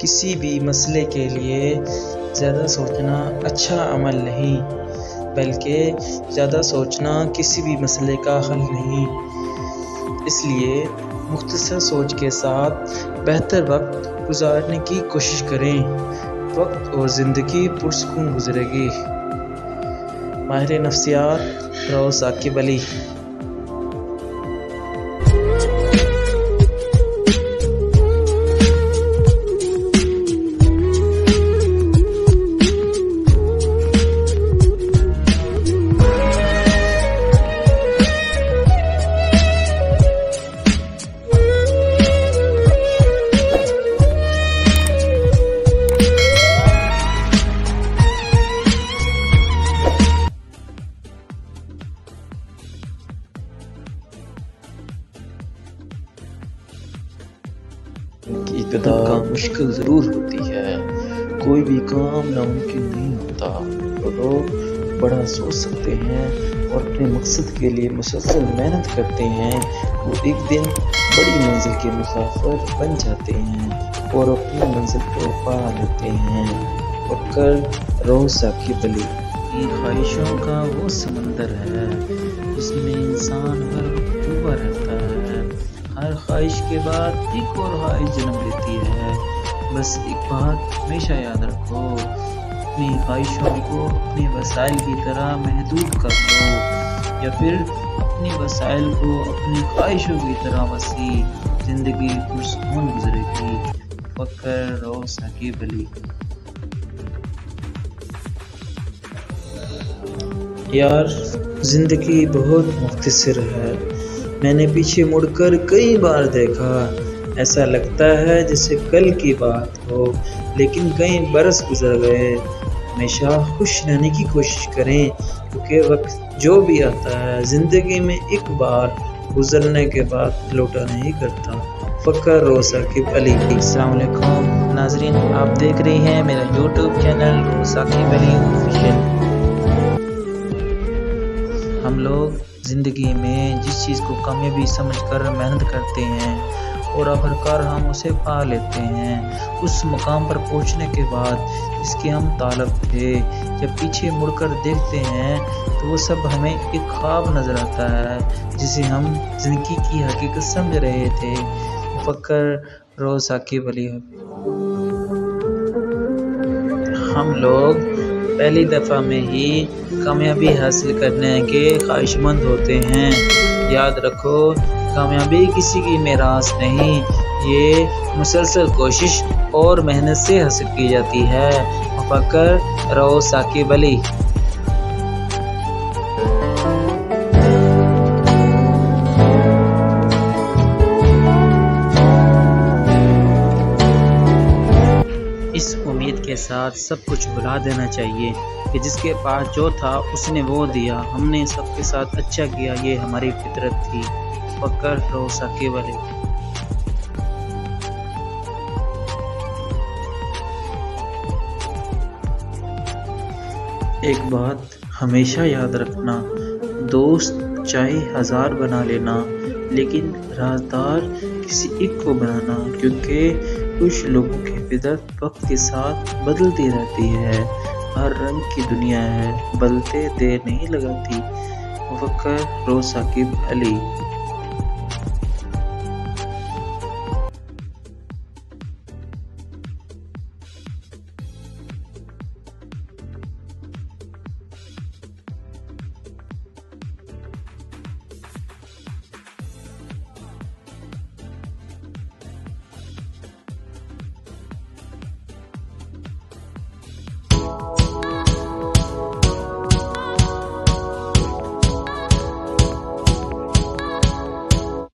کسی بھی مسئلے کے لیے زیادہ سوچنا اچھا عمل نہیں، بلکہ زیادہ سوچنا کسی بھی مسئلے کا حل نہیں۔ اس لیے مختصر سوچ کے ساتھ بہتر وقت گزارنے کی کوشش کریں، وقت اور زندگی پرسکون گزرے گی۔ ماہر نفسیات روز ثاقب علی۔ کی ابتدا مشکل ضرور ہوتی ہے، کوئی بھی کام ناممکن نہیں ہوتا۔ تو لوگ بڑا سوچ سکتے ہیں اور اپنے مقصد کے لیے مسلسل محنت کرتے ہیں، وہ ایک دن بڑی منزل کے مسافر بن جاتے ہیں اور اپنی منزل کو پا لیتے ہیں۔ فکر روز ثاقب علی۔ خواہشوں کا وہ سمندر ہے جس میں انسان ہر وقت ڈوبا رہتا ہے۔ ہر خواہش کے بعد ایک اور خواہش جنم لیتی ہے۔ بس ایک بات ہمیشہ یاد رکھو، اپنی خواہشوں کو اپنے وسائل کی طرح محدود کر دو، یا پھر اپنی وسائل کو اپنی خواہشوں کی طرح وسیع۔ زندگی پرسکون گزرے گی۔ فکر روز ثاقب علی۔ یار، زندگی بہت مختصر ہے۔ میں نے پیچھے مڑ کر کئی بار دیکھا، ایسا لگتا ہے جیسے کل کی بات ہو، لیکن کئی برس گزر گئے۔ ہمیشہ خوش رہنے کی کوشش کریں، کیونکہ وقت جو بھی آتا ہے زندگی میں ایک بار گزرنے کے بعد لوٹا نہیں کرتا۔ فکر روز ثاقب علی۔ السلام علیکم ناظرین، آپ دیکھ رہے ہیں میرا یوٹیوب چینل روز ثاقب علی آفیشیل۔ ہم لوگ زندگی میں جس چیز کو کامیابی سمجھ کر محنت کرتے ہیں اور آخرکار ہم اسے پا لیتے ہیں، اس مقام پر پہنچنے کے بعد جس کے ہم طالب تھے، جب پیچھے مڑ کر دیکھتے ہیں تو وہ سب ہمیں ایک خواب نظر آتا ہے جسے ہم زندگی کی حقیقت سمجھ رہے تھے۔ فکر روز ثاقب علی۔ ہم لوگ پہلی دفعہ میں ہی کامیابی حاصل کرنے کے خواہش مند ہوتے ہیں۔ یاد رکھو، کامیابی کسی کی میراث نہیں، یہ مسلسل کوشش اور محنت سے حاصل کی جاتی ہے۔ فکر روز ثاقب علی۔ اس امید کے ساتھ سب کچھ بھلا دینا چاہیے کہ جس کے پاس جو تھا اس نے وہ دیا، ہم نے سب کے ساتھ اچھا کیا، یہ ہماری فطرت تھی۔ فکر روز ثاقب علی۔ ایک بات ہمیشہ یاد رکھنا، دوست چاہے 1000 بنا لینا، لیکن رازدار کسی ایک کو بنانا، کیونکہ کچھ لوگوں کی فطرت وقت کے ساتھ بدلتی رہتی ہے۔ ہر رنگ کی دنیا ہے، بدلتے دیر نہیں لگاتی۔ فکر روز ثاقب علی۔